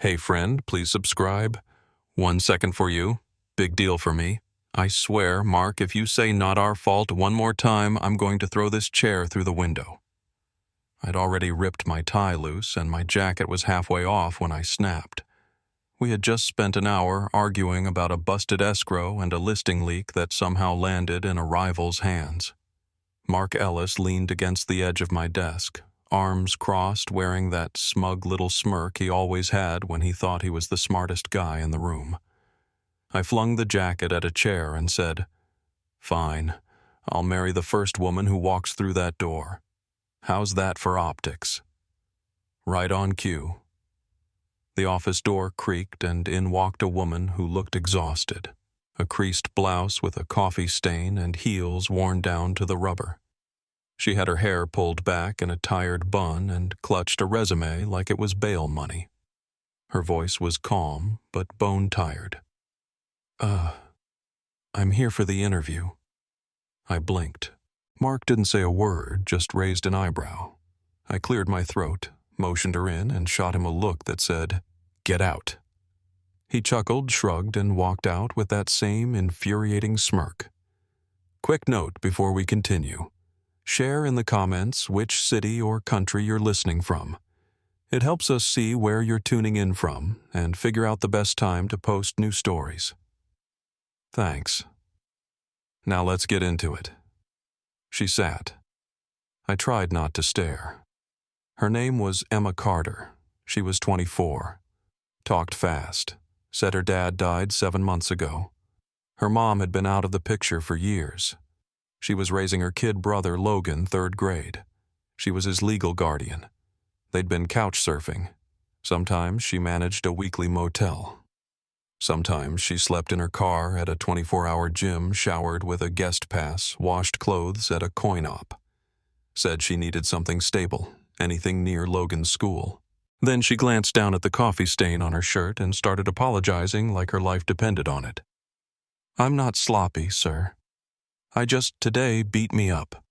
Hey friend, please subscribe. 1 second for you. Big deal for me. I swear, Mark, if you say not our fault one more time, I'm going to throw this chair through the window. I'd already ripped my tie loose, and my jacket was halfway off when I snapped. We had just spent an hour arguing about a busted escrow and a listing leak that somehow landed in a rival's hands. Mark Ellis leaned against the edge of my desk, arms crossed, wearing that smug little smirk he always had when he thought he was the smartest guy in the room. I flung the jacket at a chair and said, "Fine, I'll marry the first woman who walks through that door. How's that for optics?" Right on cue. The office door creaked, and in walked a woman who looked exhausted, a creased blouse with a coffee stain and heels worn down to the rubber. She had her hair pulled back in a tired bun and clutched a resume like it was bail money. Her voice was calm, but bone-tired. I'm here for the interview." I blinked. Mark didn't say a word, just raised an eyebrow. I cleared my throat, motioned her in, and shot him a look that said, "Get out." He chuckled, shrugged, and walked out with that same infuriating smirk. Quick note before we continue. Share in the comments which city or country you're listening from. It helps us see where you're tuning in from and figure out the best time to post new stories. Thanks. Now let's get into it. She sat. I tried not to stare. Her name was Emma Carter. She was 24. Talked fast. Said her dad died 7 months ago. Her mom had been out of the picture for years. She was raising her kid brother, Logan, 3rd grade. She was his legal guardian. They'd been couch surfing. Sometimes she managed a weekly motel. Sometimes she slept in her car at a 24-hour gym, showered with a guest pass, washed clothes at a coin-op. Said she needed something stable, anything near Logan's school. Then she glanced down at the coffee stain on her shirt and started apologizing like her life depended on it. "I'm not sloppy, sir. I just today beat me up."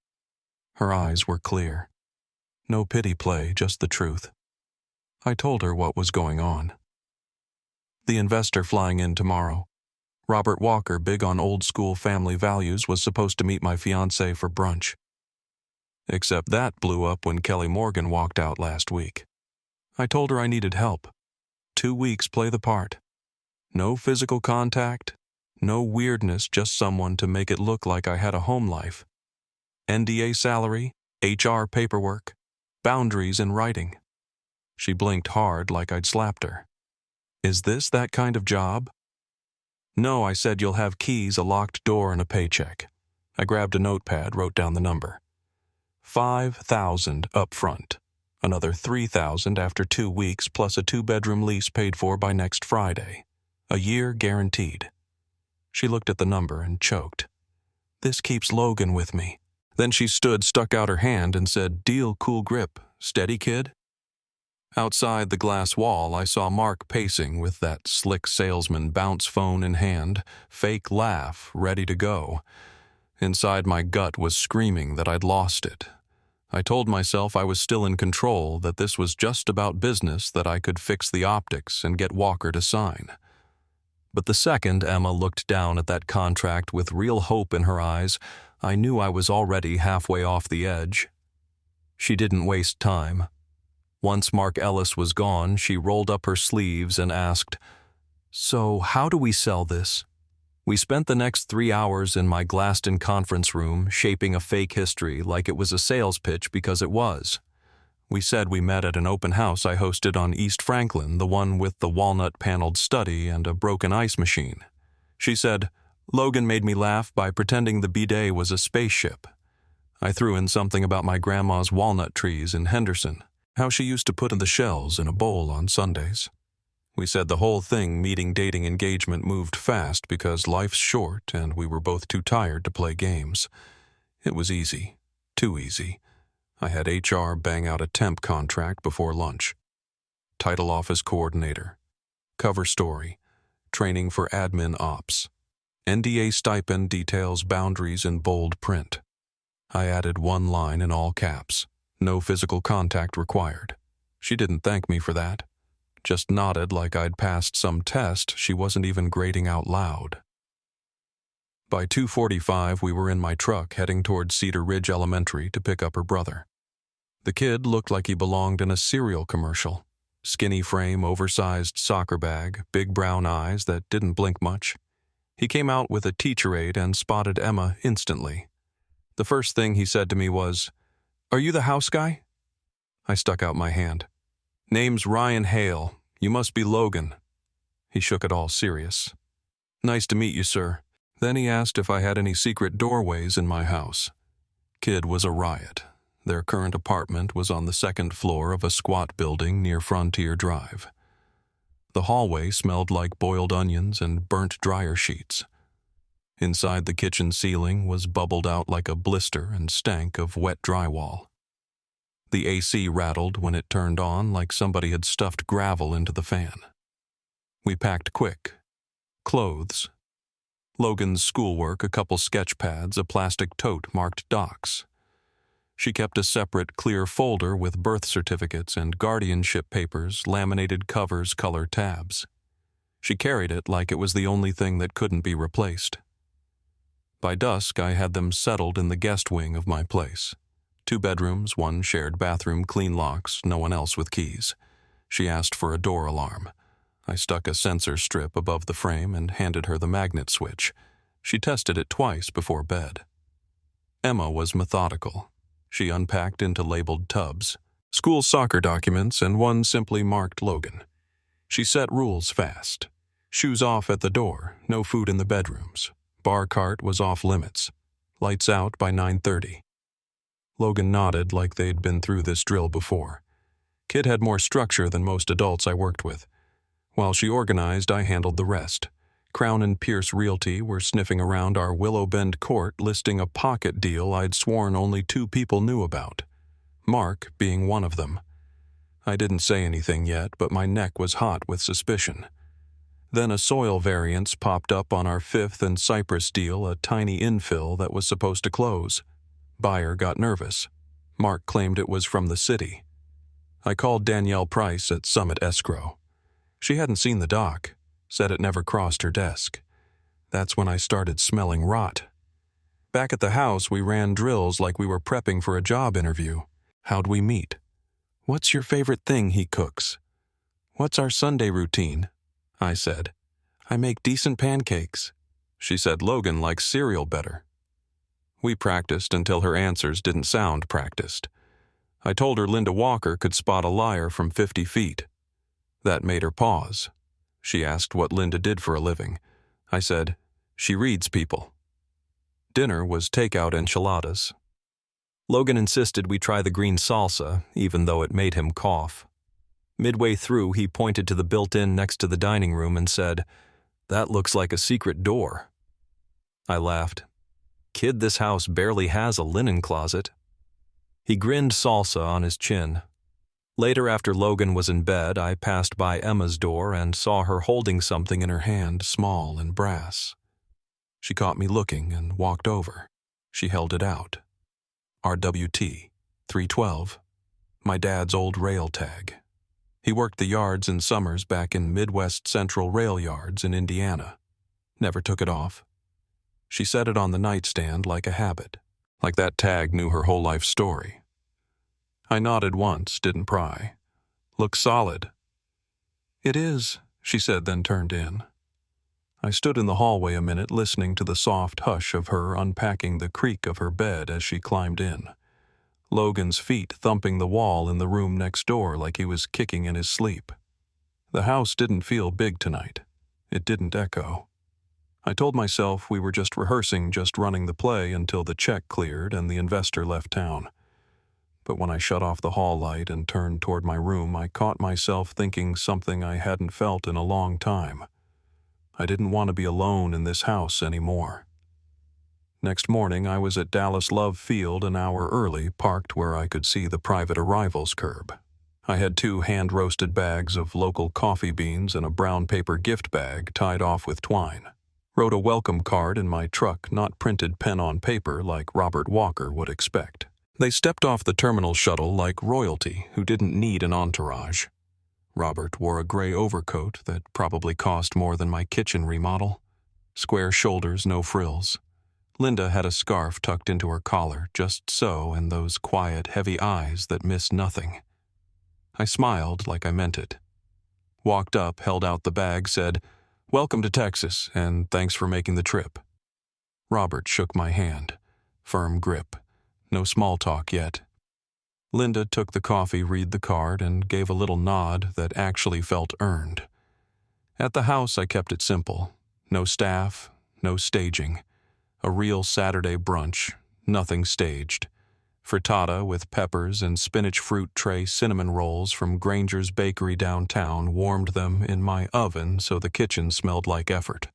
Her eyes were clear. No pity play, just the truth. I told her what was going on. The investor flying in tomorrow. Robert Walker, big on old-school family values, was supposed to meet my fiancée for brunch. Except that blew up when Kelly Morgan walked out last week. I told her I needed help. 2 weeks play the part. No physical contact, no weirdness, just someone to make it look like I had a home life. NDA salary, HR paperwork, boundaries in writing. She blinked hard like I'd slapped her. "Is this that kind of job?" "No," I said, "you'll have keys, a locked door, and a paycheck." I grabbed a notepad, wrote down the number. 5,000 up front. Another 3,000 after 2 weeks, plus a 2-bedroom lease paid for by next Friday. A year guaranteed. She looked at the number and choked. "This keeps Logan with me." Then she stood, stuck out her hand, and said, "Deal, cool grip. Steady, kid?" Outside the glass wall, I saw Mark pacing with that slick salesman bounce phone in hand, fake laugh, ready to go. Inside, my gut was screaming that I'd lost it. I told myself I was still in control, that this was just about business, that I could fix the optics and get Walker to sign. But the second Emma looked down at that contract with real hope in her eyes, I knew I was already halfway off the edge. She didn't waste time. Once Mark Ellis was gone, she rolled up her sleeves and asked, "So how do we sell this?" We spent the next 3 hours in my glassed-in conference room, shaping a fake history like it was a sales pitch because it was. We said we met at an open house I hosted on East Franklin, the one with the walnut-paneled study and a broken ice machine. She said, "Logan made me laugh by pretending the bidet was a spaceship." I threw in something about my grandma's walnut trees in Henderson, how she used to put the shells in a bowl on Sundays. We said the whole thing, meeting, dating, engagement, moved fast because life's short and we were both too tired to play games. It was easy. Too easy. I had HR bang out a temp contract before lunch. Title office coordinator. Cover story. Training for admin ops. NDA stipend details boundaries in bold print. I added one line in all caps. No physical contact required. She didn't thank me for that. just nodded like I'd passed some test she wasn't even grading out loud. By 2:45, we were in my truck heading toward Cedar Ridge Elementary to pick up her brother. The kid looked like he belonged in a cereal commercial. Skinny frame, oversized soccer bag, big brown eyes that didn't blink much. He came out with a teacher aide and spotted Emma instantly. The first thing he said to me was, "Are you the house guy?" I stuck out my hand. "Name's Ryan Hale. You must be Logan." He shook it all serious. "Nice to meet you, sir." Then he asked if I had any secret doorways in my house. Kid was a riot. Their current apartment was on the second floor of a squat building near Frontier Drive. The hallway smelled like boiled onions and burnt dryer sheets. Inside, the kitchen ceiling was bubbled out like a blister and stank of wet drywall. The AC rattled when it turned on like somebody had stuffed gravel into the fan. We packed quick. Clothes. Logan's schoolwork, a couple sketch pads, a plastic tote marked docs. She kept a separate clear folder with birth certificates and guardianship papers, laminated covers, color tabs. She carried it like it was the only thing that couldn't be replaced. By dusk, I had them settled in the guest wing of my place. 2 bedrooms, 1 shared bathroom, clean locks, no one else with keys. She asked for a door alarm. I stuck a sensor strip above the frame and handed her the magnet switch. She tested it twice before bed. Emma was methodical. She unpacked into labeled tubs, school soccer documents, and one simply marked Logan. She set rules fast. Shoes off at the door, no food in the bedrooms. Bar cart was off limits. Lights out by 9:30. Logan nodded like they'd been through this drill before. Kid had more structure than most adults I worked with. While she organized, I handled the rest. Crown and Pierce Realty were sniffing around our Willow Bend court listing a pocket deal I'd sworn only 2 people knew about, Mark being one of them. I didn't say anything yet, but my neck was hot with suspicion. Then a soil variance popped up on our 5th and Cypress deal, a tiny infill that was supposed to close. Buyer got nervous. Mark claimed it was from the city. I called Danielle Price at Summit Escrow. She hadn't seen the doc, said it never crossed her desk. That's when I started smelling rot. Back at the house, we ran drills like we were prepping for a job interview. How'd we meet? What's your favorite thing he cooks? What's our Sunday routine? I said. I make decent pancakes. She said Logan likes cereal better. We practiced until her answers didn't sound practiced. I told her Linda Walker could spot a liar from 50 feet. That made her pause. She asked what Linda did for a living. I said, she reads people. Dinner was takeout enchiladas. Logan insisted we try the green salsa, even though it made him cough. Midway through, he pointed to the built-in next to the dining room and said, "That looks like a secret door." I laughed. "Kid, this house barely has a linen closet." He grinned salsa on his chin. Later, after Logan was in bed, I passed by Emma's door and saw her holding something in her hand, small and brass. She caught me looking and walked over. She held it out. RWT 312, my dad's old rail tag. He worked the yards in summers back in Midwest Central Rail Yards in Indiana. Never took it off. She set it on the nightstand like a habit, like that tag knew her whole life story. I nodded once, didn't pry. "Looks solid." "It is," she said, then turned in. I stood in the hallway a minute listening to the soft hush of her unpacking the creak of her bed as she climbed in. Logan's feet thumping the wall in the room next door like he was kicking in his sleep. The house didn't feel big tonight. It didn't echo. I told myself we were just rehearsing, just running the play until the check cleared and the investor left town. But when I shut off the hall light and turned toward my room, I caught myself thinking something I hadn't felt in a long time. I didn't want to be alone in this house anymore. Next morning, I was at Dallas Love Field an hour early, parked where I could see the private arrivals curb. I had 2 hand-roasted bags of local coffee beans and a brown paper gift bag tied off with twine. Wrote a welcome card in my truck, not printed pen on paper like Robert Walker would expect. They stepped off the terminal shuttle like royalty who didn't need an entourage. Robert wore a gray overcoat that probably cost more than my kitchen remodel. Square shoulders, no frills. Linda had a scarf tucked into her collar, just so, and those quiet, heavy eyes that miss nothing. I smiled like I meant it. Walked up, held out the bag, said, "Welcome to Texas, and thanks for making the trip." Robert shook my hand. Firm grip. No small talk yet. Linda took the coffee, read the card, and gave a little nod that actually felt earned. At the house, I kept it simple. No staff, no staging. A real Saturday brunch, nothing staged. Frittata with peppers and spinach fruit tray cinnamon rolls from Granger's Bakery downtown warmed them in my oven so the kitchen smelled like effort.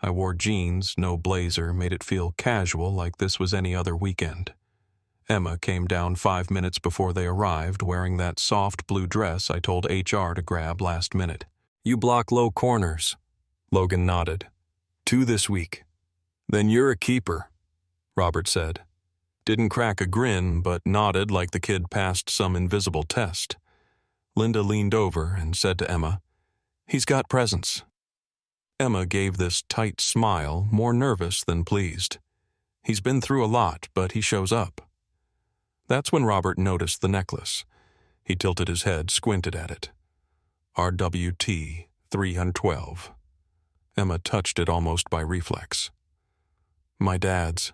I wore jeans, no blazer, made it feel casual like this was any other weekend. Emma came down 5 minutes before they arrived wearing that soft blue dress I told HR to grab last minute. "You block low corners." Logan nodded. "2 this week." "Then you're a keeper," Robert said. Didn't crack a grin, but nodded like the kid passed some invisible test. Linda leaned over and said to Emma, "He's got presents." Emma gave this tight smile, more nervous than pleased. "He's been through a lot, but he shows up." That's when Robert noticed the necklace. He tilted his head, squinted at it. "RWT 312. Emma touched it almost by reflex. "My dad's.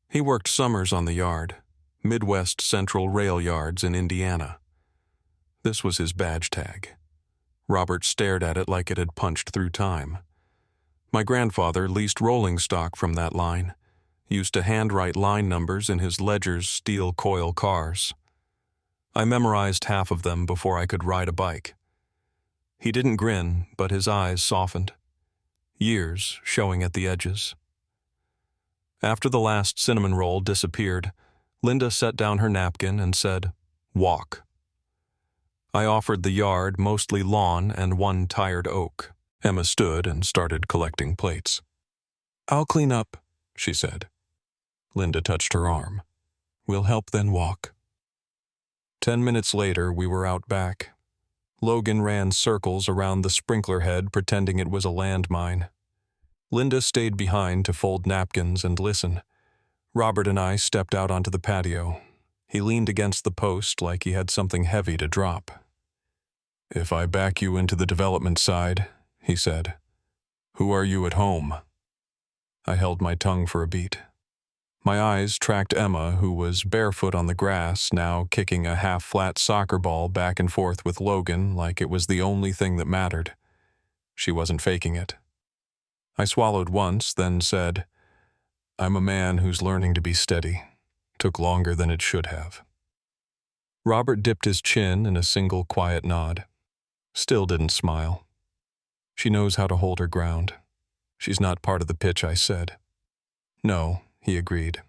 He worked summers on the yard, Midwest Central Rail Yards in Indiana." This was his badge tag. Robert stared at it like it had punched through time. My grandfather leased rolling stock from that line, used to handwrite line numbers in his Ledger's steel coil cars. I memorized half of them before I could ride a bike. He didn't grin, but his eyes softened. Years showing at the edges. After the last cinnamon roll disappeared, Linda set down her napkin and said, "Walk." I offered the yard mostly lawn and one tired oak. Emma stood and started collecting plates. "I'll clean up," she said. Linda touched her arm. "We'll help then walk." 10 minutes later, we were out back. Logan ran circles around the sprinkler head, pretending it was a landmine. Linda stayed behind to fold napkins and listen. Robert and I stepped out onto the patio. He leaned against the post like he had something heavy to drop. "If I back you into the development side," he said, "who are you at home?" I held my tongue for a beat. My eyes tracked Emma, who was barefoot on the grass, now kicking a half-flat soccer ball back and forth with Logan like it was the only thing that mattered. She wasn't faking it. I swallowed once, then said, "I'm a man who's learning to be steady. Took longer than it should have." Robert dipped his chin in a single quiet nod. Still didn't smile. "She knows how to hold her ground. She's not part of the pitch," I said. "No," he agreed,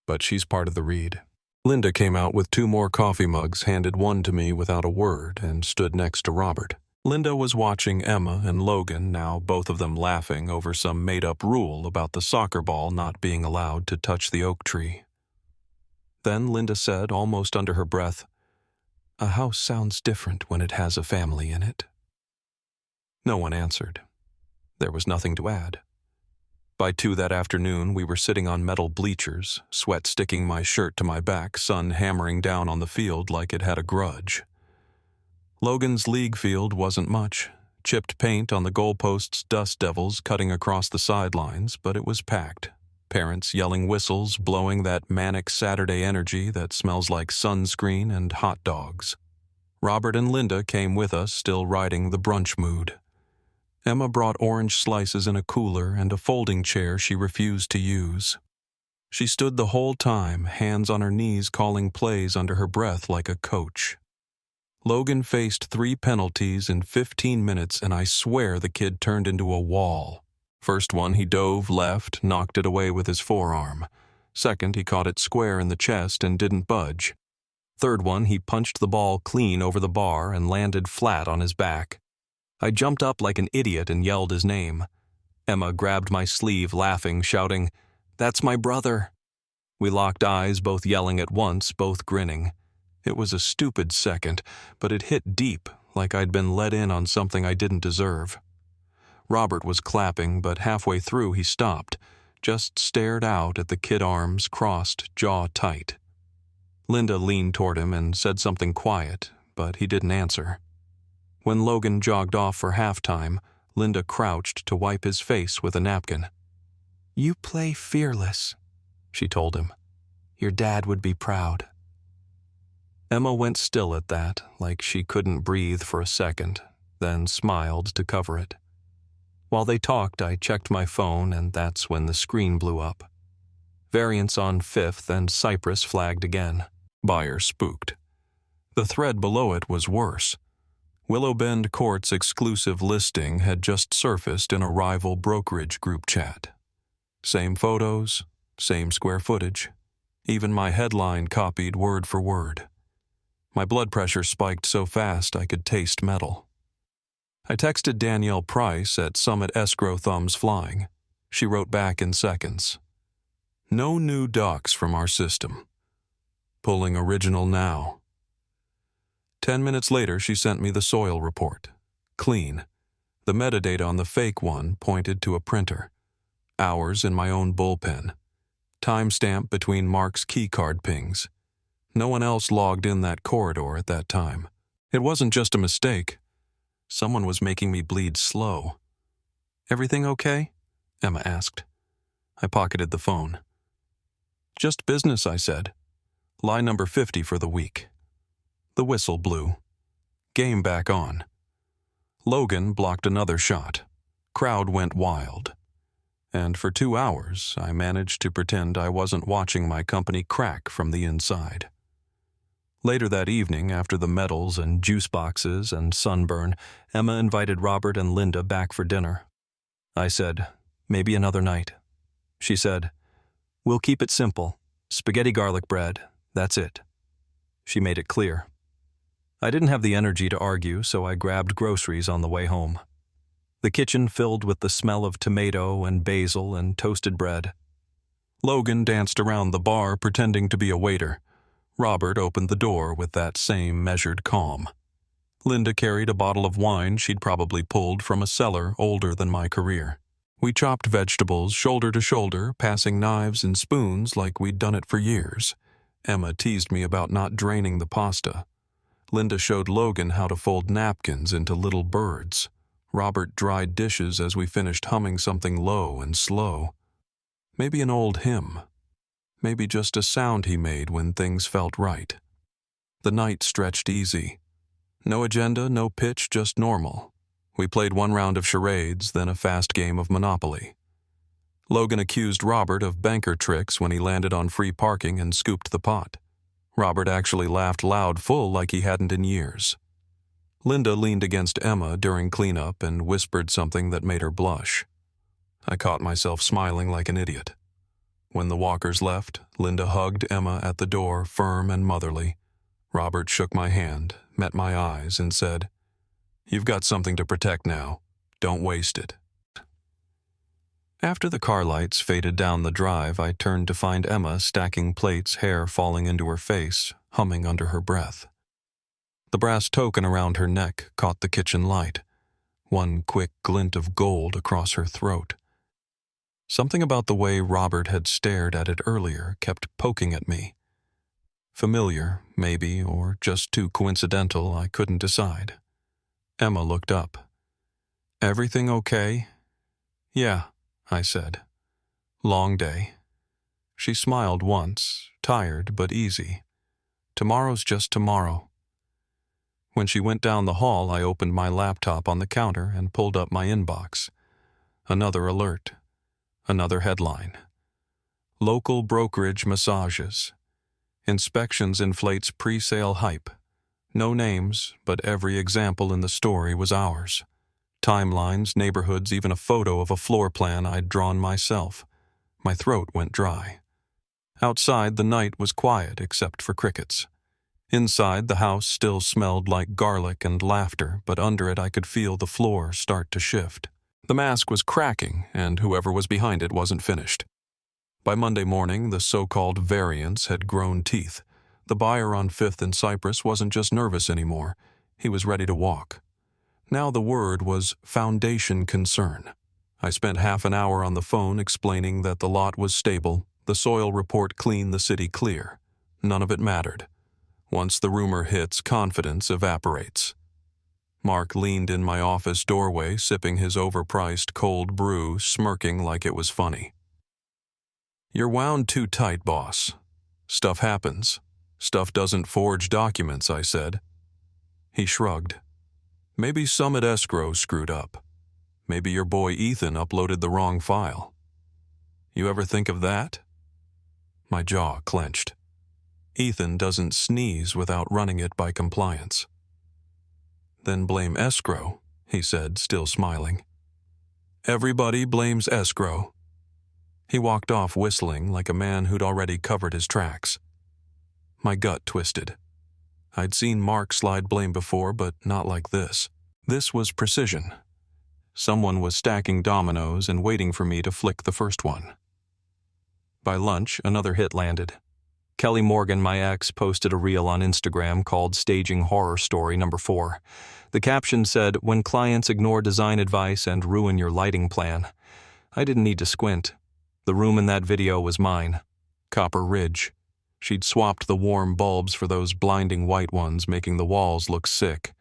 "but she's part of the read." Linda came out with 2 more coffee mugs, handed one to me without a word, and stood next to Robert. Linda was watching Emma and Logan, now both of them laughing over some made-up rule about the soccer ball not being allowed to touch the oak tree. Then Linda said, almost under her breath, "A house sounds different when it has a family in it." No one answered. There was nothing to add. By 2 that afternoon, we were sitting on metal bleachers, sweat sticking my shirt to my back, sun hammering down on the field like it had a grudge. Logan's league field wasn't much. Chipped paint on the goalposts, dust devils cutting across the sidelines, but it was packed. Parents yelling whistles, blowing that manic Saturday energy that smells like sunscreen and hot dogs. Robert and Linda came with us, still riding the brunch mood. Emma brought orange slices in a cooler and a folding chair she refused to use. She stood the whole time, hands on her knees calling plays under her breath like a coach. Logan faced 3 penalties in 15 minutes, and I swear the kid turned into a wall. First one, he dove left, knocked it away with his forearm. Second, he caught it square in the chest and didn't budge. Third one, he punched the ball clean over the bar and landed flat on his back. I jumped up like an idiot and yelled his name. Emma grabbed my sleeve, laughing, shouting, "That's my brother." We locked eyes, both yelling at once, both grinning. It was a stupid second, but it hit deep, like I'd been let in on something I didn't deserve. Robert was clapping, but halfway through he stopped, just stared out at the kid arms crossed, jaw tight. Linda leaned toward him and said something quiet, but he didn't answer. When Logan jogged off for halftime, Linda crouched to wipe his face with a napkin. "You play fearless," she told him. "Your dad would be proud." Emma went still at that, like she couldn't breathe for a second, then smiled to cover it. While they talked, I checked my phone, and that's when the screen blew up. Variance on 5th and Cypress flagged again. Buyer spooked. The thread below it was worse. Willow Bend Court's exclusive listing had just surfaced in a rival brokerage group chat. Same photos, same square footage. Even my headline copied word for word. My blood pressure spiked so fast I could taste metal. I texted Danielle Price at Summit Escrow Thumbs Flying. She wrote back in seconds. "No new docs from our system. Pulling original now." 10 minutes later, she sent me the soil report. Clean. The metadata on the fake one pointed to a printer. Hours in my own bullpen. Timestamp between Mark's keycard pings. No one else logged in that corridor at that time. It wasn't just a mistake. Someone was making me bleed slow. "Everything okay?" Emma asked. I pocketed the phone. "Just business," I said. "Lie number 50 for the week." The whistle blew. Game back on. Logan blocked another shot. Crowd went wild. And for 2 hours, I managed to pretend I wasn't watching my company crack from the inside. Later that evening, after the medals and juice boxes and sunburn, Emma invited Robert and Linda back for dinner. I said, "Maybe another night." She said, "We'll keep it simple. Spaghetti garlic bread, that's it." She made it clear. I didn't have the energy to argue, so I grabbed groceries on the way home. The kitchen filled with the smell of tomato and basil and toasted bread. Logan danced around the bar pretending to be a waiter. Robert opened the door with that same measured calm. Linda carried a bottle of wine she'd probably pulled from a cellar older than my career. We chopped vegetables shoulder to shoulder, passing knives and spoons like we'd done it for years. Emma teased me about not draining the pasta. Linda showed Logan how to fold napkins into little birds. Robert dried dishes as we finished humming something low and slow. Maybe an old hymn. Maybe just a sound he made when things felt right. The night stretched easy. No agenda, no pitch, just normal. We played one round of charades, then a fast game of Monopoly. Logan accused Robert of banker tricks when he landed on free parking and scooped the pot. Robert actually laughed loud full like he hadn't in years. Linda leaned against Emma during cleanup and whispered something that made her blush. I caught myself smiling like an idiot. When the Walkers left, Linda hugged Emma at the door, firm and motherly. Robert shook my hand, met my eyes, and said, "You've got something to protect now. Don't waste it." After the car lights faded down the drive, I turned to find Emma stacking plates, hair falling into her face, humming under her breath. The brass token around her neck caught the kitchen light, one quick glint of gold across her throat. Something about the way Robert had stared at it earlier kept poking at me. Familiar, maybe, or just too coincidental, I couldn't decide. Emma looked up. "Everything okay?" "Yeah," I said. "Long day." She smiled once, tired but easy. "Tomorrow's just tomorrow." When she went down the hall, I opened my laptop on the counter and pulled up my inbox. Another alert. Another headline. Local brokerage massages. Inspections inflates pre-sale hype. No names, but every example in the story was ours. Timelines, neighborhoods, even a photo of a floor plan I'd drawn myself. My throat went dry. Outside, the night was quiet except for crickets. Inside, the house still smelled like garlic and laughter, but under it I could feel the floor start to shift. The mask was cracking, and whoever was behind it wasn't finished. By Monday morning, the so-called variance had grown teeth. The buyer on 5th and Cypress wasn't just nervous anymore. He was ready to walk. Now the word was foundation concern. I spent half an hour on the phone explaining that the lot was stable, the soil report clean, the city clear. None of it mattered. Once the rumor hits, confidence evaporates. Mark leaned in my office doorway, sipping his overpriced cold brew, smirking like it was funny. "You're wound too tight, boss. Stuff happens. Stuff doesn't forge documents," I said. He shrugged. "Maybe Summit Escrow screwed up. Maybe your boy Ethan uploaded the wrong file. You ever think of that?" My jaw clenched. Ethan doesn't sneeze without running it by compliance. "Then blame escrow," he said, still smiling. "Everybody blames escrow." He walked off whistling like a man who'd already covered his tracks. My gut twisted. I'd seen Mark slide blame before, but not like this. This was precision. Someone was stacking dominoes and waiting for me to flick the first one. By lunch, another hit landed. Kelly Morgan, my ex, posted a reel on Instagram called Staging Horror Story Number 4. The caption said, "When clients ignore design advice and ruin your lighting plan." I didn't need to squint. The room in that video was mine. Copper Ridge. She'd swapped the warm bulbs for those blinding white ones, making the walls look sick.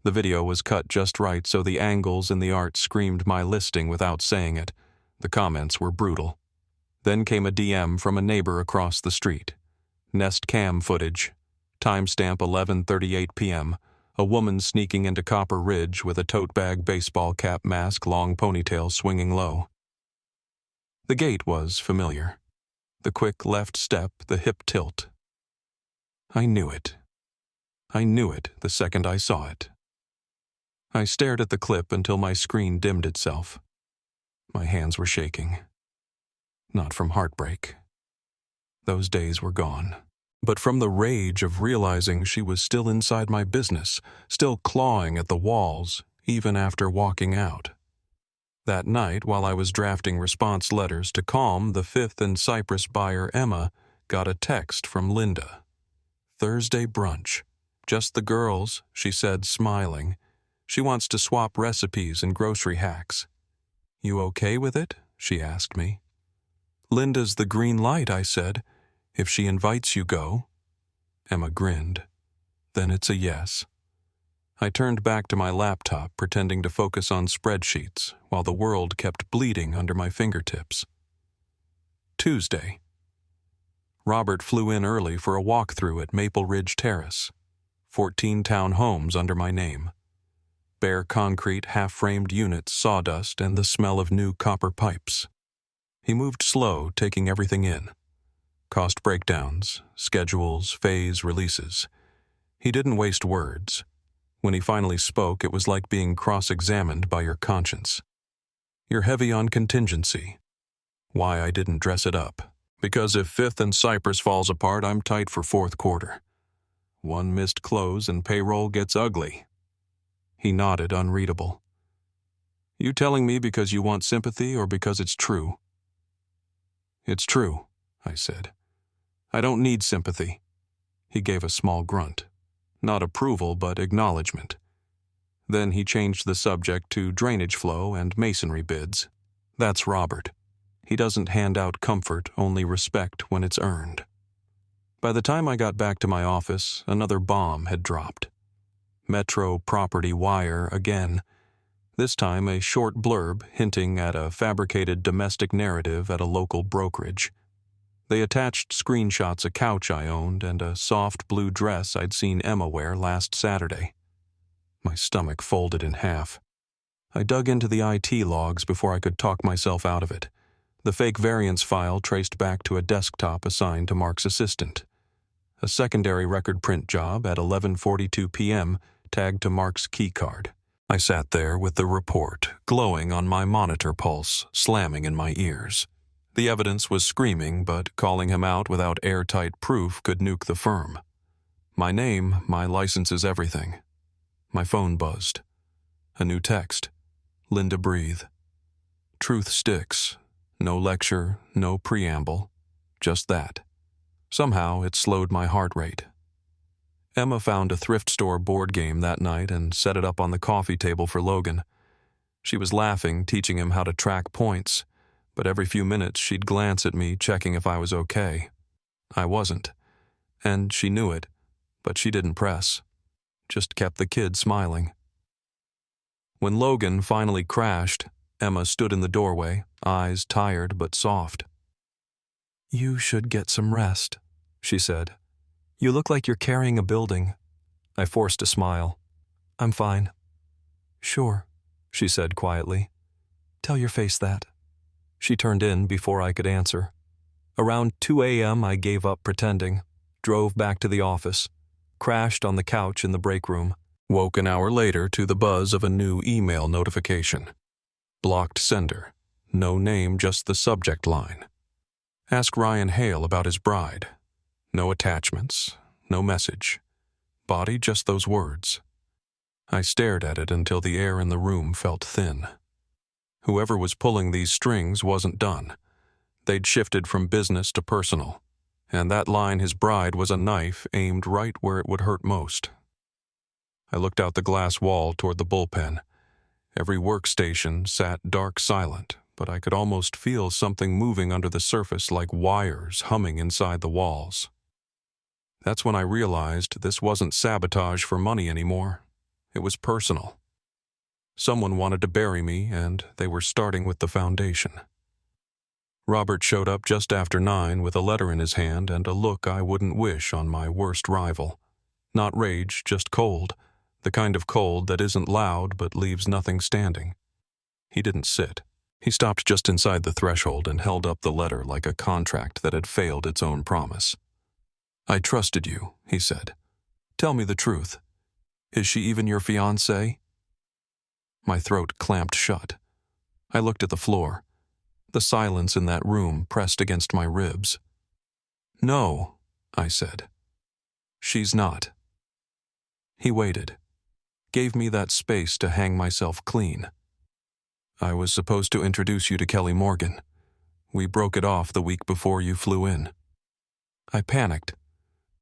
The video was cut just right so the angles and the art screamed my listing without saying it. The comments were brutal. Then came a DM from a neighbor across the street. Nest cam footage. Timestamp 11:38 p.m. A woman sneaking into Copper Ridge with a tote bag, baseball cap, mask, long ponytail swinging low. The gait was familiar. The quick left step, the hip tilt. I knew it. I knew it the second I saw it. I stared at the clip until my screen dimmed itself. My hands were shaking. Not from heartbreak. Those days were gone. But from the rage of realizing she was still inside my business, still clawing at the walls, even after walking out. That night, while I was drafting response letters to Calm, the Fifth and Cypress buyer Emma got a text from Linda. "Thursday brunch. Just the girls," she said, smiling. "She wants to swap recipes and grocery hacks." "You okay with it?" she asked me. "Linda's the green light," I said. "If she invites you, go." Emma grinned. "Then it's a yes." I turned back to my laptop, pretending to focus on spreadsheets, while the world kept bleeding under my fingertips. Tuesday. Robert flew in early for a walkthrough at Maple Ridge Terrace. 14 town homes under my name. Bare concrete, half-framed units, sawdust, and the smell of new copper pipes. He moved slow, taking everything in. Cost breakdowns, schedules, phase releases. He didn't waste words. When he finally spoke, it was like being cross-examined by your conscience. "You're heavy on contingency." Why I didn't dress it up. Because if Fifth and Cypress falls apart, I'm tight for fourth quarter. One missed close and payroll gets ugly. He nodded, unreadable. "You telling me because you want sympathy or because it's true?" "It's true," I said. "I don't need sympathy." He gave a small grunt. Not approval, but acknowledgement. Then he changed the subject to drainage flow and masonry bids. That's Robert. He doesn't hand out comfort, only respect when it's earned. By the time I got back to my office, another bomb had dropped. Metro Property Wire again. This time a short blurb hinting at a fabricated domestic narrative at a local brokerage. They attached screenshots of a couch I owned and a soft blue dress I'd seen Emma wear last Saturday. My stomach folded in half. I dug into the IT logs before I could talk myself out of it. The fake variance file traced back to a desktop assigned to Mark's assistant. A secondary record print job at 11:42 p.m. tagged to Mark's keycard. I sat there with the report glowing on my monitor pulse, slamming in my ears. The evidence was screaming, but calling him out without airtight proof could nuke the firm. My name, my license is everything. My phone buzzed. A new text. Linda, breathe. Truth sticks. No lecture, no preamble. Just that. Somehow it slowed my heart rate. Emma found a thrift store board game that night and set it up on the coffee table for Logan. She was laughing, teaching him how to track points, but every few minutes she'd glance at me, checking if I was okay. I wasn't, and she knew it, but she didn't press, just kept the kid smiling. When Logan finally crashed, Emma stood in the doorway, eyes tired but soft. "You should get some rest," she said. "You look like you're carrying a building." I forced a smile. "I'm fine." "Sure," she said quietly. "Tell your face that." She turned in before I could answer. Around 2 a.m. I gave up pretending, drove back to the office, crashed on the couch in the break room, woke an hour later to the buzz of a new email notification. Blocked sender. No name, just the subject line. Ask Ryan Hale about his bride. No attachments, no message. Body, just those words. I stared at it until the air in the room felt thin. Whoever was pulling these strings wasn't done. They'd shifted from business to personal, and that line, his bride, was a knife aimed right where it would hurt most. I looked out the glass wall toward the bullpen. Every workstation sat dark silent, but I could almost feel something moving under the surface like wires humming inside the walls. That's when I realized this wasn't sabotage for money anymore. It was personal. Someone wanted to bury me, and they were starting with the foundation. Robert showed up just after 9 with a letter in his hand and a look I wouldn't wish on my worst rival. Not rage, just cold. The kind of cold that isn't loud but leaves nothing standing. He didn't sit. He stopped just inside the threshold and held up the letter like a contract that had failed its own promise. "I trusted you," he said. "Tell me the truth. Is she even your fiancée?" My throat clamped shut. I looked at the floor. The silence in that room pressed against my ribs. "No," I said. "She's not." He waited. Gave me that space to hang myself clean. "I was supposed to introduce you to Kelly Morgan. We broke it off the week before you flew in." I panicked.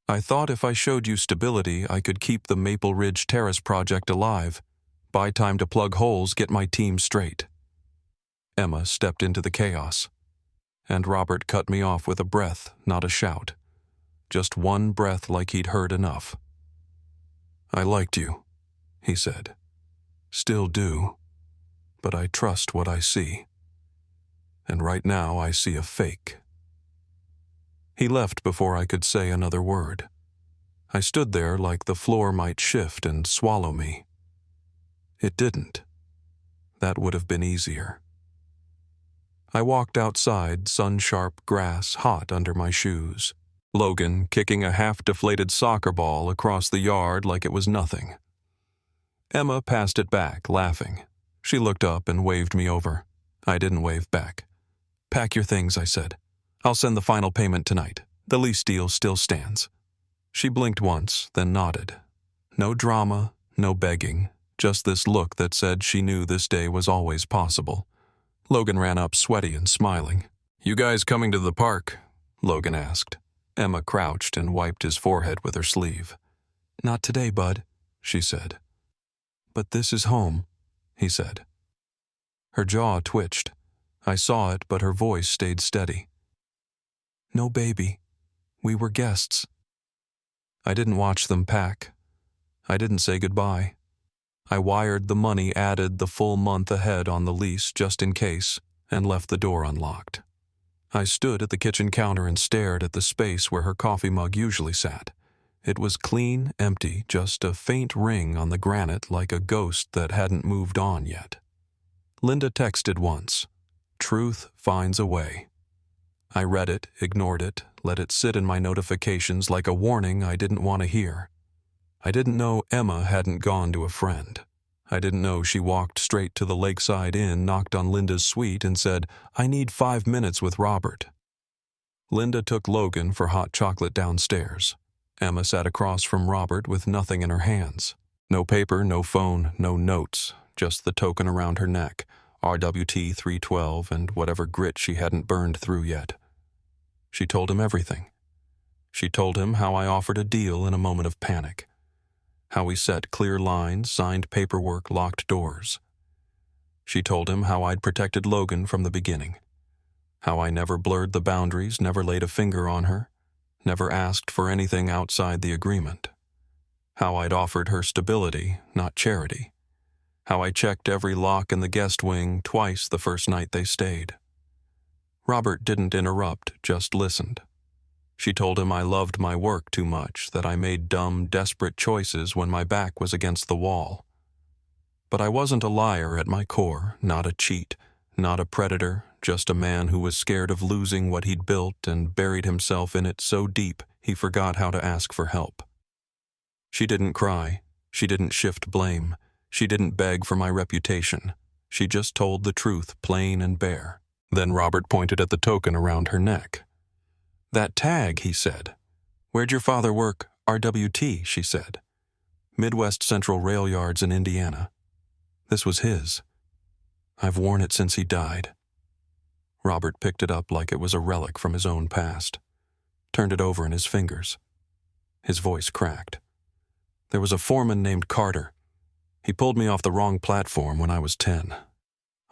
I thought if I showed you stability, I could keep the Maple Ridge Terrace project alive, buy time to plug holes, get my team straight. Emma stepped into the chaos, and Robert cut me off with a breath, not a shout. Just one breath like he'd heard enough. "I liked you," he said. "Still do, but I trust what I see. And right now I see a fake." He left before I could say another word. I stood there like the floor might shift and swallow me. It didn't. That would have been easier. I walked outside, sun-sharp grass hot under my shoes. Logan kicking a half-deflated soccer ball across the yard like it was nothing. Emma passed it back, laughing. She looked up and waved me over. I didn't wave back. "Pack your things," I said. "I'll send the final payment tonight. The lease deal still stands." She blinked once, then nodded. No drama, no begging, just this look that said she knew this day was always possible. Logan ran up sweaty and smiling. "You guys coming to the park?" Logan asked. Emma crouched and wiped his forehead with her sleeve. "Not today, bud," she said. "But this is home," he said. Her jaw twitched. I saw it, but her voice stayed steady. "No baby. We were guests." I didn't watch them pack. I didn't say goodbye. I wired the money added the full month ahead on the lease just in case, and left the door unlocked. I stood at the kitchen counter and stared at the space where her coffee mug usually sat. It was clean, empty, just a faint ring on the granite like a ghost that hadn't moved on yet. Linda texted once. "Truth finds a way." I read it, ignored it, let it sit in my notifications like a warning I didn't want to hear. I didn't know Emma hadn't gone to a friend. I didn't know she walked straight to the Lakeside Inn, knocked on Linda's suite, and said, "I need 5 minutes with Robert." Linda took Logan for hot chocolate downstairs. Emma sat across from Robert with nothing in her hands. No paper, no phone, no notes, just the token around her neck, RWT 312 and whatever grit she hadn't burned through yet. She told him everything. She told him how I offered a deal in a moment of panic, how we set clear lines, signed paperwork, locked doors. She told him how I'd protected Logan from the beginning, how I never blurred the boundaries, never laid a finger on her, never asked for anything outside the agreement, how I'd offered her stability, not charity, how I checked every lock in the guest wing twice the first night they stayed. Robert didn't interrupt, just listened. She told him I loved my work too much, that I made dumb, desperate choices when my back was against the wall. But I wasn't a liar at my core, not a cheat, not a predator, just a man who was scared of losing what he'd built and buried himself in it so deep he forgot how to ask for help. She didn't cry. She didn't shift blame. She didn't beg for my reputation. She just told the truth, plain and bare. Then Robert pointed at the token around her neck. "That tag," he said. "Where'd your father work?" "RWT," she said. "Midwest Central Rail Yards in Indiana. This was his. I've worn it since he died." Robert picked it up like it was a relic from his own past, turned it over in his fingers. His voice cracked. "There was a foreman named Carter. He pulled me off the wrong platform when I was 10.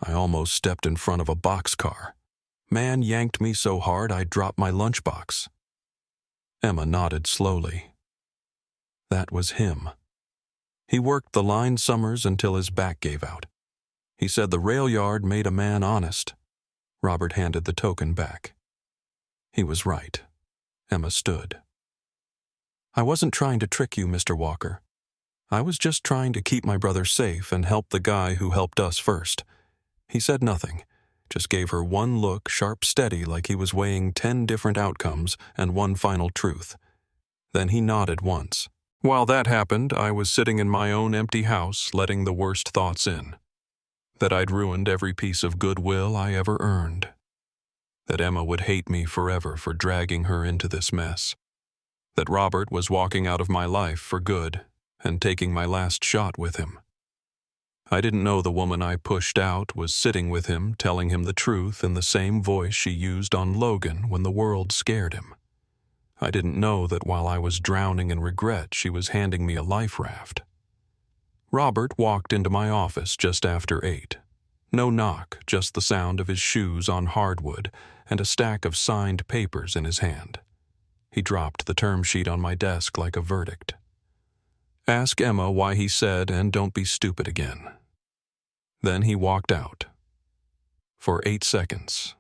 I almost stepped in front of a boxcar. Man yanked me so hard I dropped my lunchbox." Emma nodded slowly. That was him. He worked the line summers until his back gave out. He said the rail yard made a man honest. Robert handed the token back. He was right. Emma stood. "I wasn't trying to trick you, Mr. Walker. I was just trying to keep my brother safe and help the guy who helped us first." He said nothing, just gave her one look, sharp, steady, like he was weighing 10 different outcomes and one final truth. Then he nodded once. While that happened, I was sitting in my own empty house, letting the worst thoughts in. That I'd ruined every piece of goodwill I ever earned. That Emma would hate me forever for dragging her into this mess. That Robert was walking out of my life for good and taking my last shot with him. I didn't know the woman I pushed out was sitting with him, telling him the truth in the same voice she used on Logan when the world scared him. I didn't know that while I was drowning in regret, she was handing me a life raft. Robert walked into my office just after 8. No knock, just the sound of his shoes on hardwood and a stack of signed papers in his hand. He dropped the term sheet on my desk like a verdict. "Ask Emma why he said, and don't be stupid again." Then he walked out. For 8 seconds,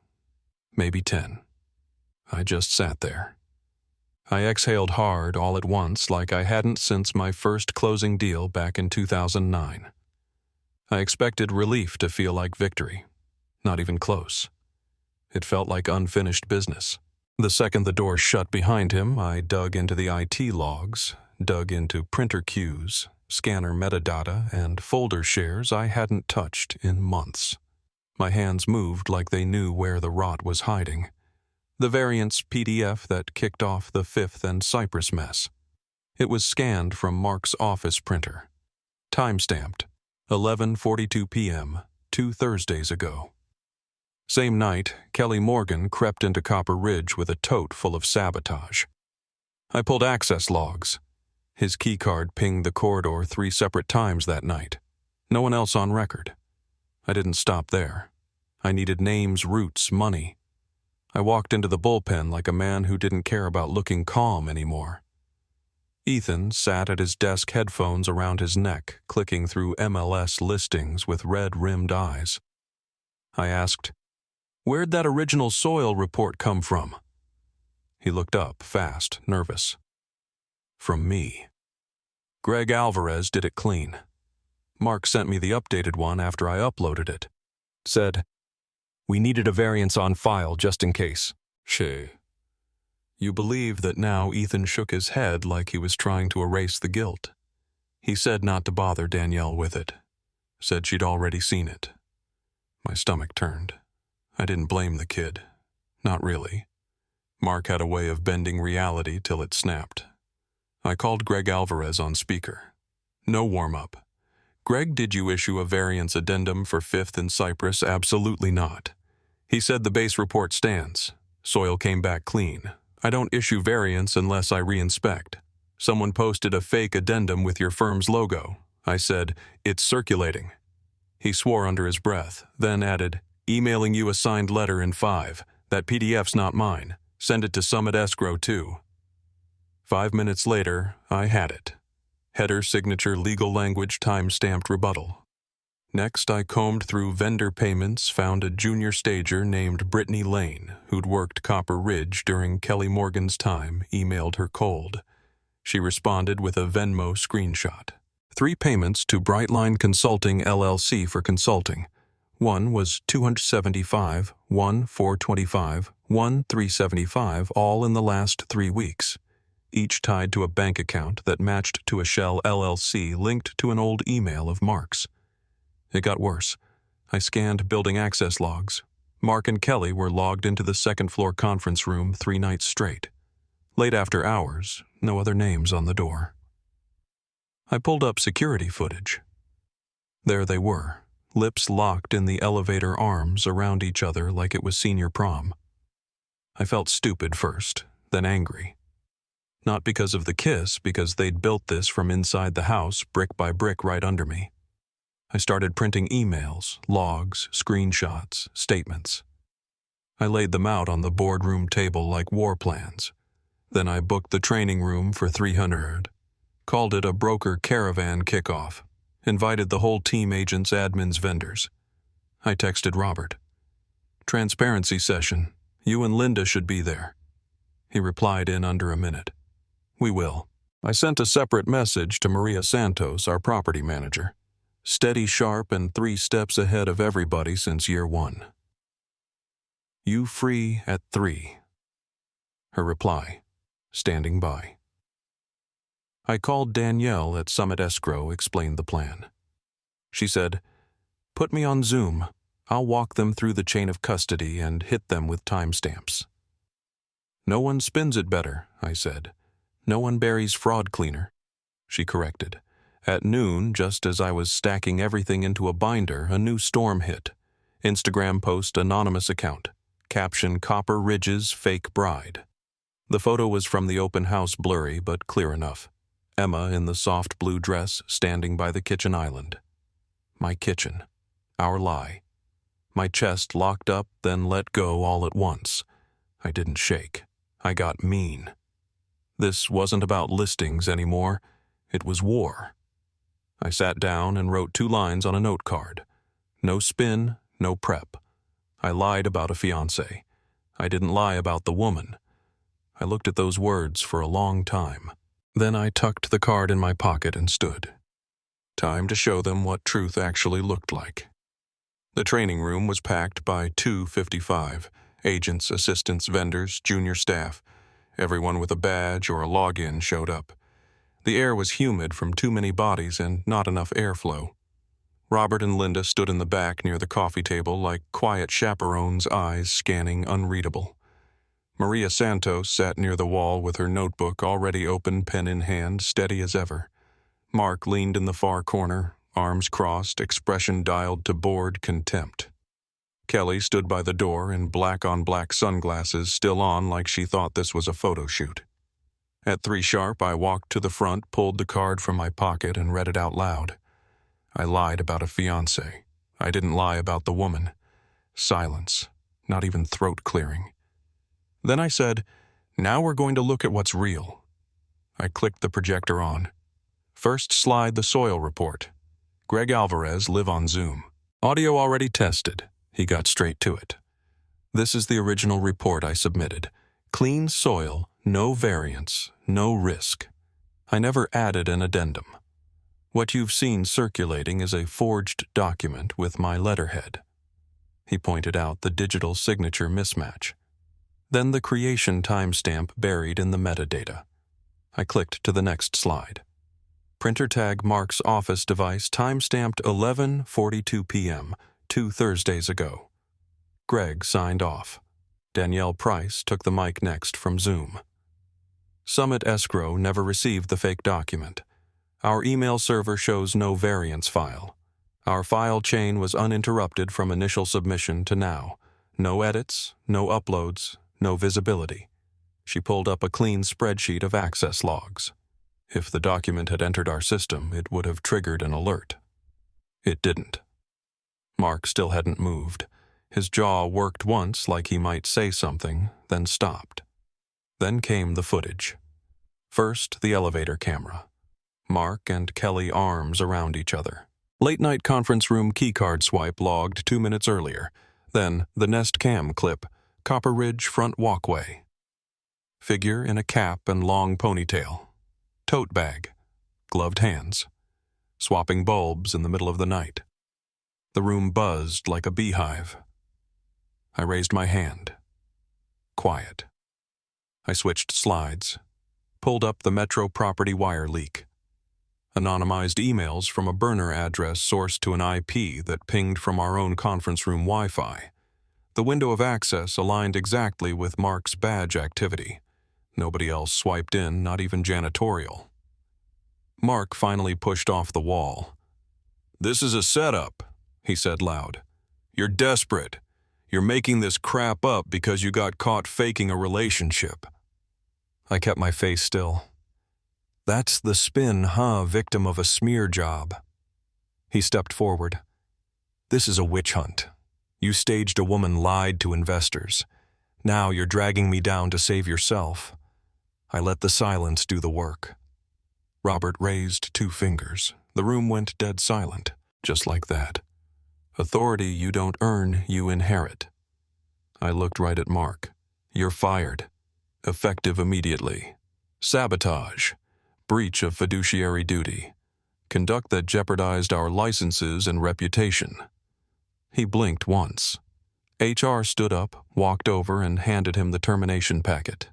maybe 10. I just sat there. I exhaled hard all at once like I hadn't since my first closing deal back in 2009. I expected relief to feel like victory. Not even close. It felt like unfinished business. The second the door shut behind him, I dug into the IT logs, dug into printer queues, scanner metadata, and folder shares I hadn't touched in months. My hands moved like they knew where the rot was hiding. The variants PDF that kicked off the Fifth and Cypress mess. It was scanned from Mark's office printer. Time-stamped, 11:42 p.m., 2 Thursdays ago. Same night, Kelly Morgan crept into Copper Ridge with a tote full of sabotage. I pulled access logs. His keycard pinged the corridor 3 separate times that night. No one else on record. I didn't stop there. I needed names, routes, money. I walked into the bullpen like a man who didn't care about looking calm anymore. Ethan sat at his desk, headphones around his neck, clicking through MLS listings with red-rimmed eyes. I asked, "Where'd that original soil report come from?" He looked up, fast, nervous. "From me. Greg Alvarez did it clean. Mark sent me the updated one after I uploaded it. Said, 'We needed a variance on file just in case.'" Shit. You believe that now Ethan shook his head like he was trying to erase the guilt. He said not to bother Danielle with it. Said she'd already seen it. My stomach turned. I didn't blame the kid. Not really. Mark had a way of bending reality till it snapped. I called Greg Alvarez on speaker. No warm-up. "Greg, did you issue a variance addendum for Fifth and Cypress?" "Absolutely not." He said the base report stands. Soil came back clean. I don't issue variants unless I reinspect. Someone posted a fake addendum with your firm's logo. I said, it's circulating. He swore under his breath, then added, emailing you a signed letter in 5. That PDF's not mine. Send it to Summit Escrow too. 5 minutes later, I had it. Header signature legal language time-stamped rebuttal. Next, I combed through vendor payments, found a junior stager named Brittany Lane, who'd worked Copper Ridge during Kelly Morgan's time, emailed her cold. She responded with a Venmo screenshot. 3 payments to Brightline Consulting LLC for consulting. One was $275, one $425, one $375, all in the last 3 weeks, each tied to a bank account that matched to a Shell LLC linked to an old email of Mark's. It got worse. I scanned building access logs. Mark and Kelly were logged into the second-floor conference room 3 nights straight. Late after hours, no other names on the door. I pulled up security footage. There they were, lips locked in the elevator arms around each other like it was senior prom. I felt stupid first, then angry. Not because of the kiss, because they'd built this from inside the house, brick by brick right under me. I started printing emails, logs, screenshots, statements. I laid them out on the boardroom table like war plans. Then I booked the training room for 300, called it a broker caravan kickoff, invited the whole team, agents, admins, vendors. I texted Robert. Transparency session. You and Linda should be there. He replied in under a minute. We will. I sent a separate message to Maria Santos, our property manager. Steady, sharp, and 3 steps ahead of everybody since year 1. You free at 3. Her reply, standing by. I called Danielle at Summit Escrow, explained the plan. She said, put me on Zoom. I'll walk them through the chain of custody and hit them with timestamps. No one spins it better, I said. No one buries fraud cleaner. She corrected. At noon, just as I was stacking everything into a binder, a new storm hit. Instagram post anonymous account. Caption Copper Ridge's fake bride. The photo was from the open house, blurry but clear enough. Emma in the soft blue dress standing by the kitchen island. My kitchen. Our lie. My chest locked up, then let go all at once. I didn't shake. I got mean. This wasn't about listings anymore. It was war. I sat down and wrote 2 lines on a note card. No spin, no prep. I lied about a fiancée. I didn't lie about the woman. I looked at those words for a long time. Then I tucked the card in my pocket and stood. Time to show them what truth actually looked like. The training room was packed by 2:55. Agents, assistants, vendors, junior staff. Everyone with a badge or a login showed up. The air was humid from too many bodies and not enough airflow. Robert and Linda stood in the back near the coffee table like quiet chaperones, eyes scanning unreadable. Maria Santos sat near the wall with her notebook already open, pen in hand, steady as ever. Mark leaned in the far corner, arms crossed, expression dialed to bored contempt. Kelly stood by the door in black-on-black sunglasses, still on like she thought this was a photo shoot. At 3 sharp, I walked to the front, pulled the card from my pocket, and read it out loud. I lied about a fiancé. I didn't lie about the woman. Silence. Not even throat clearing. Then I said, now we're going to look at what's real. I clicked the projector on. First slide the soil report. Greg Alvarez, live on Zoom. Audio already tested. He got straight to it. This is the original report I submitted. Clean soil, no variance, no risk. I never added an addendum. What you've seen circulating is a forged document with my letterhead. He pointed out the digital signature mismatch. Then the creation timestamp buried in the metadata. I clicked to the next slide. Printer tag Mark's office device timestamped 11:42 p.m., 2 Thursdays ago. Greg signed off. Danielle Price took the mic next from Zoom. Summit Escrow never received the fake document. Our email server shows no variance file. Our file chain was uninterrupted from initial submission to now. No edits, no uploads, no visibility. She pulled up a clean spreadsheet of access logs. If the document had entered our system, it would have triggered an alert. It didn't. Mark still hadn't moved. His jaw worked once like he might say something, then stopped. Then came the footage. First, the elevator camera. Mark and Kelly arms around each other. Late-night conference room keycard swipe logged 2 minutes earlier. Then, the Nest Cam clip, Copper Ridge front walkway. Figure in a cap and long ponytail. Tote bag. Gloved hands. Swapping bulbs in the middle of the night. The room buzzed like a beehive. I raised my hand. Quiet. I switched slides. Pulled up the Metro property wire leak. Anonymized emails from a burner address sourced to an IP that pinged from our own conference room Wi-Fi. The window of access aligned exactly with Mark's badge activity. Nobody else swiped in, not even janitorial. Mark finally pushed off the wall. "This is a setup," he said loud. "You're desperate. You're making this crap up because you got caught faking a relationship." I kept my face still. "That's the spin, huh, victim of a smear job?" He stepped forward. "This is a witch hunt. You staged a woman lied to investors. Now you're dragging me down to save yourself." I let the silence do the work. Robert raised 2 fingers. The room went dead silent, just like that. "Authority you don't earn, you inherit." I looked right at Mark. "You're fired. Effective immediately. Sabotage. Breach of fiduciary duty. Conduct that jeopardized our licenses and reputation." He blinked once. HR stood up, walked over, and handed him the termination packet.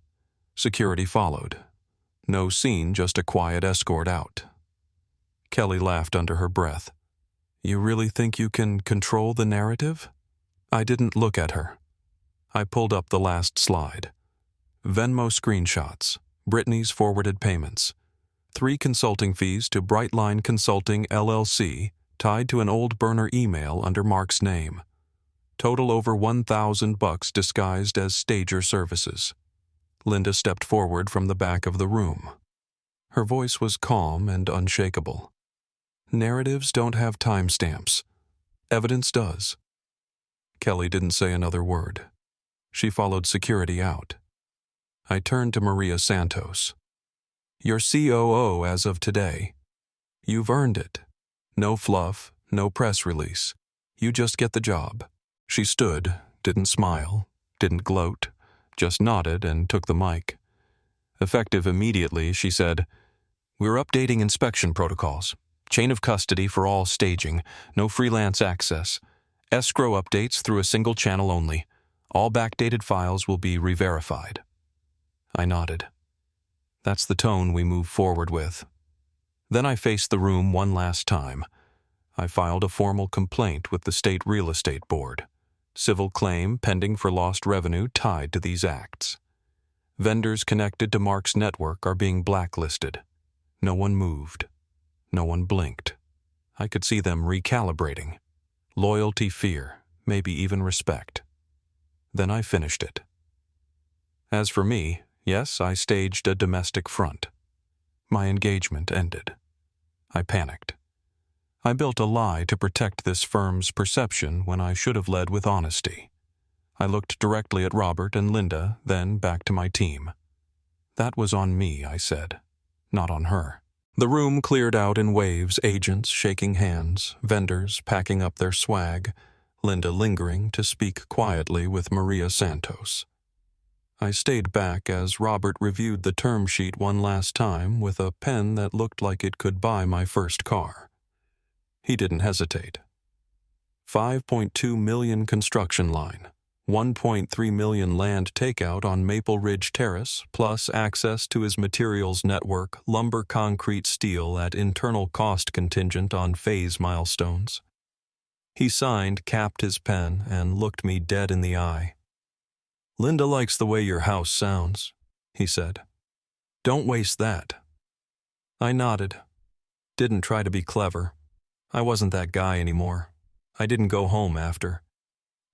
Security followed. No scene, just a quiet escort out. Kelly laughed under her breath. "You really think you can control the narrative?" I didn't look at her. I pulled up the last slide. Venmo screenshots, Brittany's forwarded payments, 3 consulting fees to Brightline Consulting LLC tied to an old burner email under Mark's name. Total over $1,000 disguised as stager services. Linda stepped forward from the back of the room. Her voice was calm and unshakable. "Narratives don't have timestamps. Evidence does." Kelly didn't say another word. She followed security out. I turned to Maria Santos. "You're COO as of today. You've earned it. No fluff, no press release. You just get the job." She stood, didn't smile, didn't gloat, just nodded and took the mic. Effective immediately, she said, "We're updating inspection protocols. Chain of custody for all staging, no freelance access. Escrow updates through a single channel only. All backdated files will be re-verified." I nodded. That's the tone we move forward with. Then I faced the room one last time. I filed a formal complaint with the State Real Estate Board. Civil claim pending for lost revenue tied to these acts. Vendors connected to Mark's network are being blacklisted. No one moved. No one blinked. I could see them recalibrating. Loyalty, fear, maybe even respect. Then I finished it. As for me, yes, I staged a domestic front. My engagement ended. I panicked. I built a lie to protect this firm's perception when I should have led with honesty. I looked directly at Robert and Linda, then back to my team. "That was on me," I said, "not on her." The room cleared out in waves, agents shaking hands, vendors packing up their swag, Linda lingering to speak quietly with Maria Santos. I stayed back as Robert reviewed the term sheet one last time with a pen that looked like it could buy my first car. He didn't hesitate. 5.2 million construction line, 1.3 million land takeout on Maple Ridge Terrace, plus access to his materials network, lumber, concrete, steel at internal cost contingent on phase milestones. He signed, capped his pen, and looked me dead in the eye. "Linda likes the way your house sounds," he said. "Don't waste that." I nodded. Didn't try to be clever. I wasn't that guy anymore. I didn't go home after.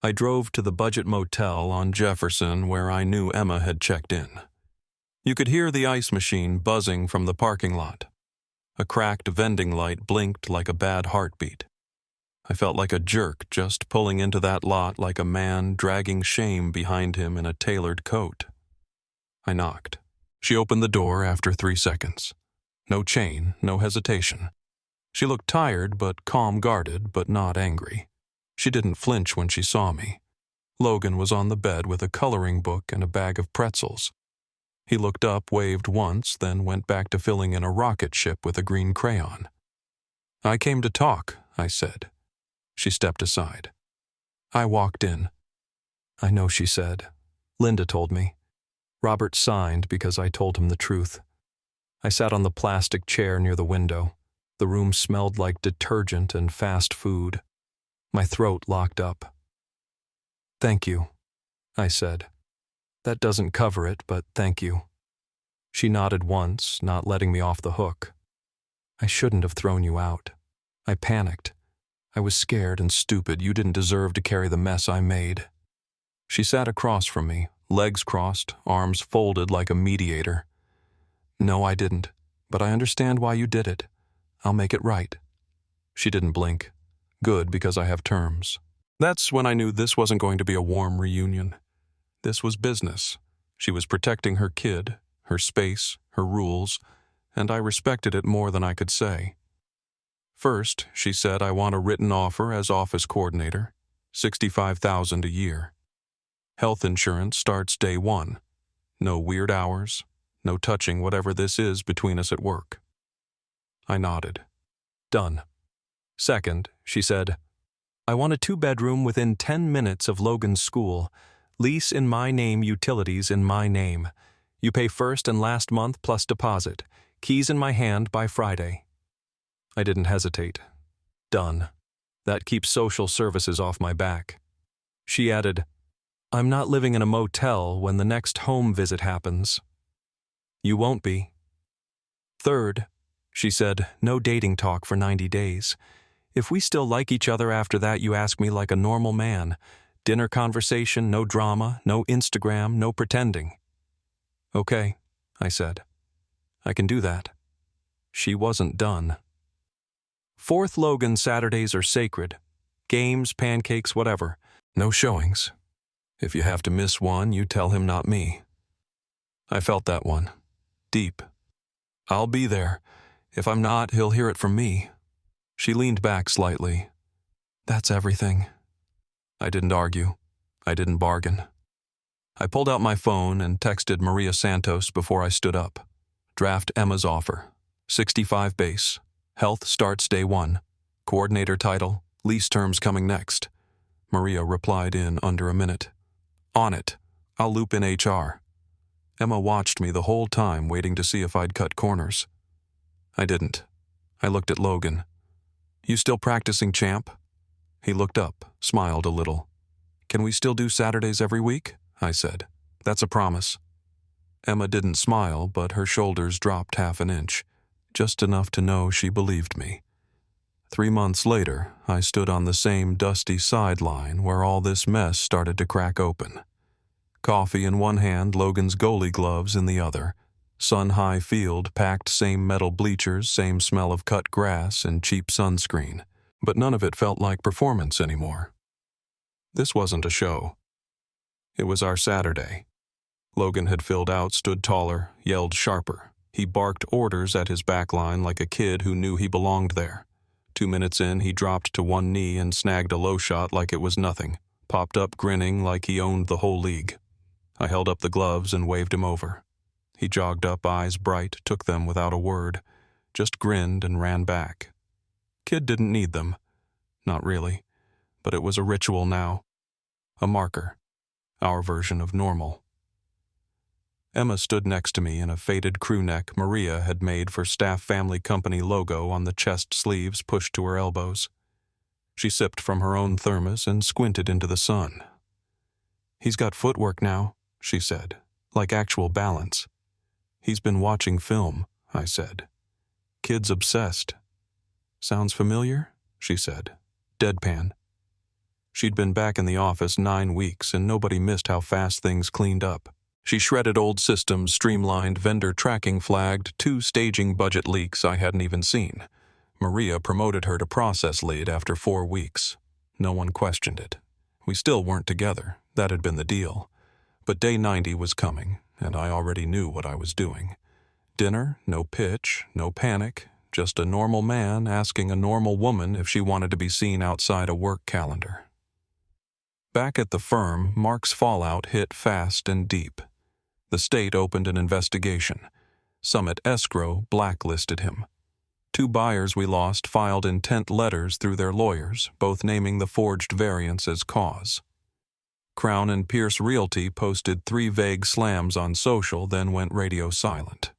I drove to the budget motel on Jefferson where I knew Emma had checked in. You could hear the ice machine buzzing from the parking lot. A cracked vending light blinked like a bad heartbeat. I felt like a jerk just pulling into that lot like a man dragging shame behind him in a tailored coat. I knocked. She opened the door after 3 seconds. No chain, no hesitation. She looked tired but calm-guarded but not angry. She didn't flinch when she saw me. Logan was on the bed with a coloring book and a bag of pretzels. He looked up, waved once, then went back to filling in a rocket ship with a green crayon. "I came to talk," I said. She stepped aside. I walked in. "I know," she said. "Linda told me." Robert signed because I told him the truth. I sat on the plastic chair near the window. The room smelled like detergent and fast food. My throat locked up. "Thank you," I said. "That doesn't cover it, but thank you." She nodded once, not letting me off the hook. "I shouldn't have thrown you out. I panicked. I was scared and stupid. You didn't deserve to carry the mess I made." She sat across from me, legs crossed, arms folded like a mediator. "No, I didn't, but I understand why you did it. I'll make it right." She didn't blink. Good, because I have terms. That's when I knew this wasn't going to be a warm reunion. This was business. She was protecting her kid, her space, her rules, and I respected it more than I could say. First, she said, "I want a written offer as office coordinator, $65,000 a year. Health insurance starts day one. No weird hours, no touching whatever this is between us at work." I nodded. "Done." Second, she said, "I want a 2-bedroom within 10 minutes of Logan's school. Lease in my name, utilities in my name. You pay first and last month plus deposit. Keys in my hand by Friday." I didn't hesitate. Done. That keeps social services off my back. She added, "I'm not living in a motel when the next home visit happens." "You won't be." Third, she said, "No dating talk for 90 days. If we still like each other after that, you ask me like a normal man. Dinner conversation, no drama, no Instagram, no pretending." "Okay," I said. "I can do that." She wasn't done. Fourth Logan Saturdays are sacred. Games, pancakes, whatever. No showings. If you have to miss one, you tell him, not me. I felt that one. Deep. I'll be there. If I'm not, he'll hear it from me. She leaned back slightly. "That's everything." I didn't argue. I didn't bargain. I pulled out my phone and texted Maria Santos before I stood up. "Draft Emma's offer. 65 base. Health starts day one. Coordinator title. Lease terms coming next." Maria replied in under a minute. "On it. I'll loop in HR." Emma watched me the whole time, waiting to see if I'd cut corners. I didn't. I looked at Logan. "You still practicing, champ?" He looked up, smiled a little. "Can we still do Saturdays every week?" I said. "That's a promise." Emma didn't smile, but her shoulders dropped half an inch, just enough to know she believed me. 3 months later, I stood on the same dusty sideline where all this mess started to crack open. Coffee in one hand, Logan's goalie gloves in the other. Sun-high field, packed same metal bleachers, same smell of cut grass and cheap sunscreen. But none of it felt like performance anymore. This wasn't a show. It was our Saturday. Logan had filled out, stood taller, yelled sharper. He barked orders at his back line like a kid who knew he belonged there. 2 minutes in, he dropped to one knee and snagged a low shot like it was nothing, popped up grinning like he owned the whole league. I held up the gloves and waved him over. He jogged up, eyes bright, took them without a word, just grinned and ran back. Kid didn't need them. Not really. But it was a ritual now. A marker. Our version of normal. Emma stood next to me in a faded crew neck Maria had made for Staff Family Company logo on the chest sleeves pushed to her elbows. She sipped from her own thermos and squinted into the sun. "He's got footwork now," she said, "like actual balance." "He's been watching film," I said. "Kid's obsessed." "Sounds familiar?" she said, deadpan. She'd been back in the office 9 weeks and nobody missed how fast things cleaned up. She shredded old systems, streamlined vendor tracking, flagged 2 staging budget leaks I hadn't even seen. Maria promoted her to process lead after 4 weeks. No one questioned it. We still weren't together. That had been the deal. But day 90 was coming, and I already knew what I was doing. Dinner, no pitch, no panic, just a normal man asking a normal woman if she wanted to be seen outside a work calendar. Back at the firm, Mark's fallout hit fast and deep. The state opened an investigation. Summit Escrow blacklisted him. 2 buyers we lost filed intent letters through their lawyers, both naming the forged variants as cause. Crown and Pierce Realty posted 3 vague slams on social, then went radio silent.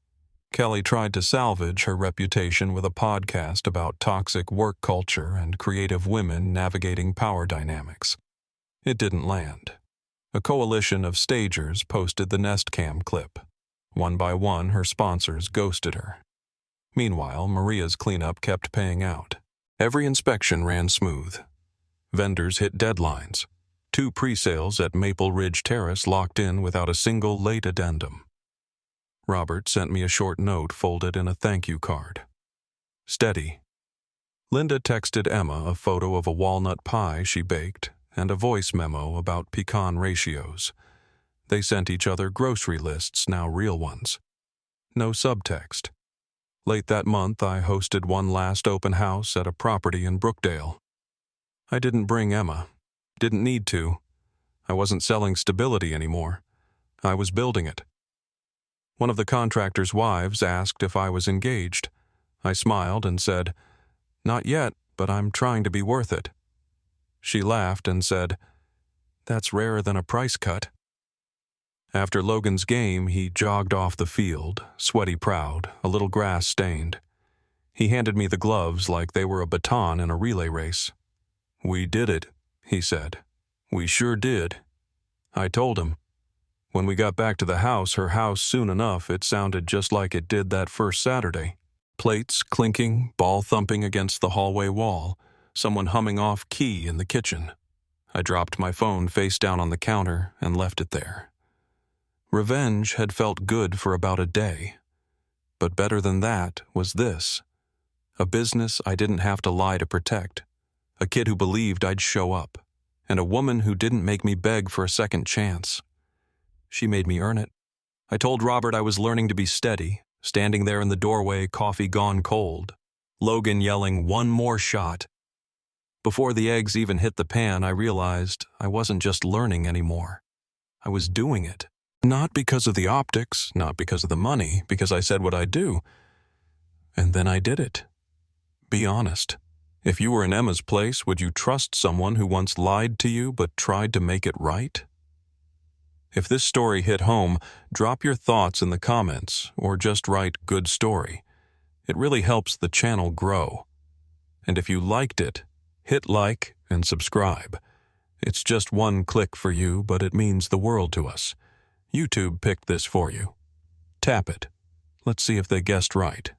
Kelly tried to salvage her reputation with a podcast about toxic work culture and creative women navigating power dynamics. It didn't land. A coalition of stagers posted the Nest Cam clip. One by one, her sponsors ghosted her. Meanwhile, Maria's cleanup kept paying out. Every inspection ran smooth. Vendors hit deadlines. 2 pre-sales at Maple Ridge Terrace locked in without a single late addendum. Robert sent me a short note folded in a thank you card. Steady. Linda texted Emma a photo of a walnut pie she baked and a voice memo about pecan ratios. They sent each other grocery lists, now real ones. No subtext. Late that month, I hosted one last open house at a property in Brookdale. I didn't bring Emma. Didn't need to. I wasn't selling stability anymore. I was building it. One of the contractor's wives asked if I was engaged. I smiled and said, "Not yet, but I'm trying to be worth it." She laughed and said, "That's rarer than a price cut." After Logan's game, he jogged off the field, sweaty proud, a little grass-stained. He handed me the gloves like they were a baton in a relay race. "We did it," he said. "We sure did." I told him. When we got back to the house, her house, soon enough, it sounded just like it did that first Saturday. Plates clinking, ball thumping against the hallway wall, someone humming off key in the kitchen. I dropped my phone face down on the counter and left it there. Revenge had felt good for about a day. But better than that was this. A business I didn't have to lie to protect. A kid who believed I'd show up. And a woman who didn't make me beg for a second chance. She made me earn it. I told Robert I was learning to be steady, standing there in the doorway, coffee gone cold. Logan yelling, "One more shot." Before the eggs even hit the pan, I realized I wasn't just learning anymore. I was doing it. Not because of the optics, not because of the money, because I said what I'd do. And then I did it. Be honest. If you were in Emma's place, would you trust someone who once lied to you but tried to make it right? If this story hit home, drop your thoughts in the comments or just write "good story." It really helps the channel grow. And if you liked it, hit like and subscribe. It's just one click for you, but it means the world to us. YouTube picked this for you. Tap it. Let's see if they guessed right.